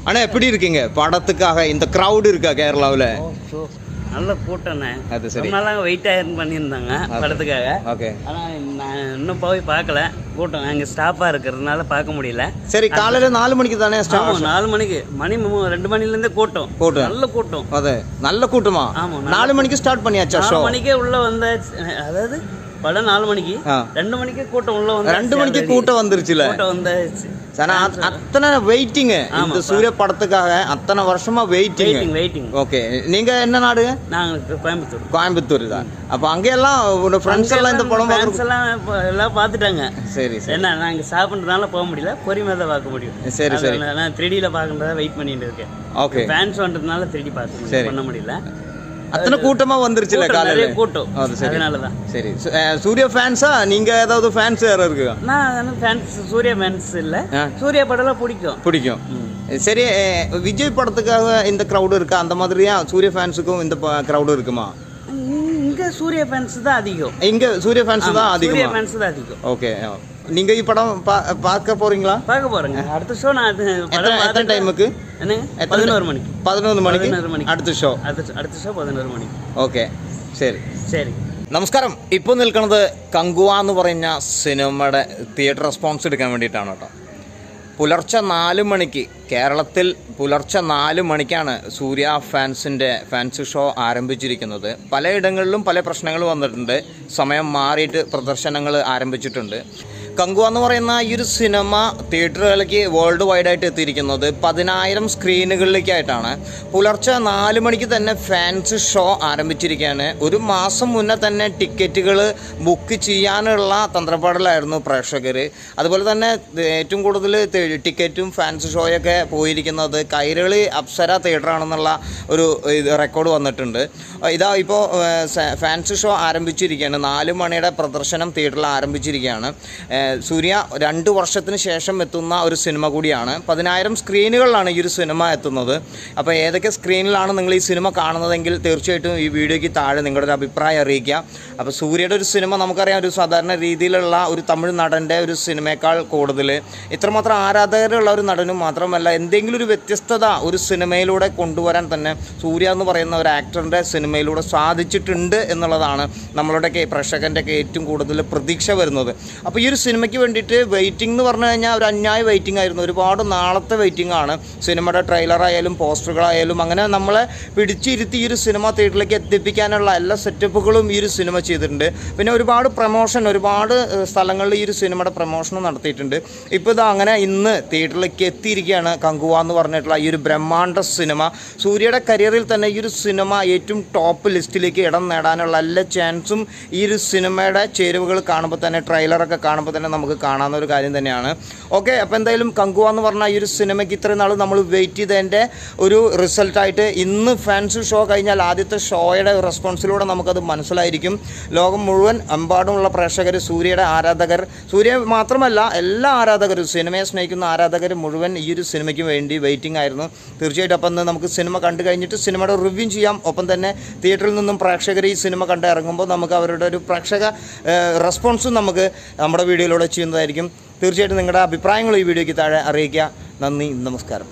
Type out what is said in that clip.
அண்ணா எப்படி இருக்கீங்க படத்துக்காக இந்த க்ரௌட் இருக்கா கேரளாவில்? நல்ல கூட்டம்ண்ணே. அது சரி. ரொம்பலாம் வெயிட் பண்ணியிருந்தாங்க படத்துக்காக. ஓகே. ஆனால் நான் இன்னும் போய் பார்க்கல. கூட்டம் அங்கே ஸ்டாஃபாக இருக்கிறதுனால பார்க்க முடியல. சரி, காலையில் 4 மணிக்கு தானே ஸ்டார்ட்? 4 மணிக்கு 2 மணிலேருந்தே கூட்டம். நல்ல கூட்டம். அது நல்ல கூட்டமா? ஆமாம். 4 மணிக்கு ஸ்டார்ட் பண்ணியாச்சா? 4 மணிக்கே உள்ள வந்தாச்சு. அதாவது படம் 4 மணிக்கு, 2 மணிக்கு கூட்டம் உள்ள வந்து 2 மணிக்கு கூட்டம் வந்துருச்சுல. கூட்டம் வந்தாச்சு. அத்தனை வெயிட்டிங் இந்த சூரிய படத்துக்காக அத்தனை வருஷமா வெயிட்டிங். ஓகே, நீங்க என்ன நாடு? நாங்க கோயம்புத்தூர் தான். அப்ப அங்கெல்லாம் ஒரு ஃப்ரெண்ட்ஸ் எல்லாம் இந்த படம் எல்லாம் பார்த்துட்டாங்க. சரி சரி. என்ன நாங்க சாப்பிட்றதுனால போக முடியல, பொறுமையாக தான் பார்க்க முடியும். சரி சரி. நான் 3Dல பார்க்கறதா வெயிட் பண்ணிட்டு இருக்கேன். ஓகே. ஃபேன்ஸ் வந்ததுனால 3D பார்க்க பண்ண முடியல. அத்தனை கூட்டமா வந்துருச்சுல காலையில கூட்டம். அதனாலதான். சரி, சூர்யா ஃபேன்ஸா நீங்க? ஏதாவது ஃபேன்ஸ் யாரும் இருக்கு? நான் ஃபேன்ஸ் சூர்யா ஃபேன்ஸ் இல்ல. சூர்யா படம்லாம் பிடிக்கும். சரி, விஜய் படத்துக்காக இந்த கிரௌடு இருக்கா? அந்த மாதிரியா சூர்யா ஃபேன்ஸுக்கும் இந்த கிரௌடு இருக்குமா? இங்க சூர்யா ஃபேன்ஸ் தான் அதிகம். இங்க சூர்யா ஃபேன்ஸ் தான் அதிகம். ஓகே, நீங்க இந்த படம் பார்க்க போறீங்களா? பார்க்க போறேங்க. அடுத்த ஷோ நான் எத்தனை டைமுக்கு? என்னங்க? 11 மணிக்கு. 11 മണിക്ക് അടുത്ത ഷോ. അടുത്ത ഷോ 11 മണിക്ക്. ഓക്കെ, ശരി ശരി. നമസ്കാരം. ഇപ്പോൾ നിൽക്കുന്നത് കങ്കുവ എന്ന് പറയുന്ന സിനിമയുടെ തിയേറ്റർ റെസ്പോൺസ് എടുക്കാൻ വേണ്ടിയിട്ടാണ് കേട്ടോ. പുലർച്ചെ 4 മണിക്ക് കേരളത്തിൽ പുലർച്ചെ 4 മണിക്കാണ് സൂര്യ ഫാൻസ് ഷോ ആരംഭിച്ചിരിക്കുന്നത്. പലയിടങ്ങളിലും പല പ്രശ്നങ്ങൾ വന്നിട്ടുണ്ട്. സമയം മാറിയിട്ട് പ്രദർശനങ്ങൾ ആരംഭിച്ചിട്ടുണ്ട്. കങ്കുവ എന്ന് പറയുന്ന ഈ ഒരു സിനിമ തിയേറ്ററുകളിലേക്ക് വേൾഡ് വൈഡായിട്ട് എത്തിയിരിക്കുന്നത് 10,000 സ്ക്രീനുകളിലേക്കായിട്ടാണ്. പുലർച്ചെ 4 മണിക്ക് തന്നെ ഫാൻസ് ഷോ ആരംഭിച്ചിരിക്കുകയാണ്. ഒരു മാസം മുന്നേ തന്നെ ടിക്കറ്റുകൾ ബുക്ക് ചെയ്യാനുള്ള തന്ത്രപ്പാടിലായിരുന്നു പ്രേക്ഷകർ. അതുപോലെ തന്നെ ഏറ്റവും കൂടുതൽ ടിക്കറ്റും ഫാൻസ് ഷോയൊക്കെ പോയിരിക്കുന്നത് കൈരളി അപ്സര തിയേറ്ററാണെന്നുള്ള ഒരു റെക്കോർഡ് വന്നിട്ടുണ്ട്. ഇതാ ഇപ്പോൾ ഫാൻസ് ഷോ ആരംഭിച്ചിരിക്കുകയാണ്. 4 മണിയുടെ പ്രദർശനം തിയേറ്ററിൽ ആരംഭിച്ചിരിക്കുകയാണ്. സൂര്യ 2 വർഷത്തിന് ശേഷം എത്തുന്ന ഒരു സിനിമ കൂടിയാണ്. 10,000 സ്ക്രീനുകളിലാണ് ഈ ഒരു സിനിമ എത്തുന്നത്. അപ്പോൾ ഏതൊക്കെ സ്ക്രീനിലാണ് നിങ്ങൾ ഈ സിനിമ കാണുന്നതെങ്കിൽ തീർച്ചയായിട്ടും ഈ വീഡിയോയ്ക്ക് താഴെ നിങ്ങളുടെ ഒരു അഭിപ്രായം അറിയിക്കുക. അപ്പോൾ സൂര്യയുടെ ഒരു സിനിമ നമുക്കറിയാം, ഒരു സാധാരണ രീതിയിലുള്ള ഒരു തമിഴ് നടൻ്റെ ഒരു സിനിമയേക്കാൾ കൂടുതൽ ഇത്രമാത്രം ആരാധകരുള്ള ഒരു നടനും മാത്രമല്ല, എന്തെങ്കിലും ഒരു വ്യത്യസ്തത ഒരു സിനിമയിലൂടെ കൊണ്ടുവരാൻ തന്നെ സൂര്യ എന്ന് പറയുന്ന ഒരു ആക്ടറിൻ്റെ സിനിമയിലൂടെ സാധിച്ചിട്ടുണ്ട് എന്നുള്ളതാണ് നമ്മളുടെയൊക്കെ പ്രേക്ഷകൻ്റെയൊക്കെ ഏറ്റവും കൂടുതൽ പ്രതീക്ഷ വരുന്നത്. അപ്പോൾ ഈ ഒരു സിനിമയ്ക്ക് വേണ്ടിയിട്ട് വെയിറ്റിംഗ് എന്ന് പറഞ്ഞു കഴിഞ്ഞാൽ ഒരു അന്യായ വെയിറ്റിംഗ് ആയിരുന്നു. ഒരുപാട് നാളത്തെ വെയിറ്റിംഗ് ആണ്. സിനിമയുടെ ട്രെയിലറായാലും പോസ്റ്ററുകളായാലും അങ്ങനെ നമ്മളെ പിടിച്ചിരുത്തി ഈ ഒരു സിനിമ തിയേറ്ററിലേക്ക് എത്തിപ്പിക്കാനുള്ള എല്ലാ സെറ്റപ്പുകളും ഈ ഒരു സിനിമ ചെയ്തിട്ടുണ്ട്. പിന്നെ ഒരുപാട് പ്രമോഷൻ, ഒരുപാട് സ്ഥലങ്ങളിൽ ഈ ഒരു സിനിമയുടെ പ്രമോഷനും നടത്തിയിട്ടുണ്ട്. ഇപ്പോൾ ഇത് അങ്ങനെ ഇന്ന് തിയേറ്ററിലേക്ക് എത്തിയിരിക്കുകയാണ് കങ്കുവ എന്ന് പറഞ്ഞിട്ടുള്ള ഈ ഒരു ബ്രഹ്മാണ്ഡ സിനിമ. സൂര്യയുടെ കരിയറിൽ തന്നെ ഈ ഒരു സിനിമ ഏറ്റവും ടോപ്പ് ലിസ്റ്റിലേക്ക് ഇടം നേടാനുള്ള എല്ലാ ചാൻസും ഈ ഒരു സിനിമയുടെ ചേരുവകൾ കാണുമ്പോൾ തന്നെ, ട്രെയിലറൊക്കെ കാണുമ്പോൾ തന്നെ നമുക്ക് കാണാവുന്ന ഒരു കാര്യം തന്നെയാണ്. ഓക്കെ, അപ്പോൾ എന്തായാലും കങ്കുവ എന്ന് പറഞ്ഞാൽ ഈ ഒരു സിനിമയ്ക്ക് ഇത്രയും നാൾ നമ്മൾ വെയിറ്റ് ചെയ്തതിൻ്റെ ഒരു റിസൾട്ടായിട്ട് ഇന്ന് ഫാൻസ് ഷോ കഴിഞ്ഞാൽ ആദ്യത്തെ ഷോയുടെ റെസ്പോൺസിലൂടെ നമുക്കത് മനസ്സിലായിരിക്കും. ലോകം മുഴുവൻ എമ്പാടുമുള്ള പ്രേക്ഷകർ, സൂര്യയുടെ ആരാധകർ, സൂര്യ മാത്രമല്ല എല്ലാ ആരാധകരും, സിനിമയെ സ്നേഹിക്കുന്ന ആരാധകർ മുഴുവൻ ഈ ഒരു സിനിമയ്ക്ക് വേണ്ടി വെയിറ്റിംഗ് ആയിരുന്നു. തീർച്ചയായിട്ടും അപ്പം നമുക്ക് സിനിമ കണ്ടു കഴിഞ്ഞിട്ട് സിനിമയുടെ റിവ്യൂ ചെയ്യാം. ഒപ്പം തന്നെ തിയേറ്ററിൽ നിന്നും പ്രേക്ഷകർ ഈ സിനിമ കണ്ട് ഇറങ്ങുമ്പോൾ നമുക്ക് അവരുടെ ഒരു പ്രേക്ഷക റെസ്പോൺസും നമുക്ക് നമ്മുടെ വീഡിയോയിലൂടെ ചെയ്യുന്നതായിരിക്കും. തീർച്ചയായിട്ടും നിങ്ങളുടെ അഭിപ്രായങ്ങൾ ഈ വീഡിയോയ്ക്ക് താഴെ അറിയിക്കുക. നന്ദി, നമസ്കാരം.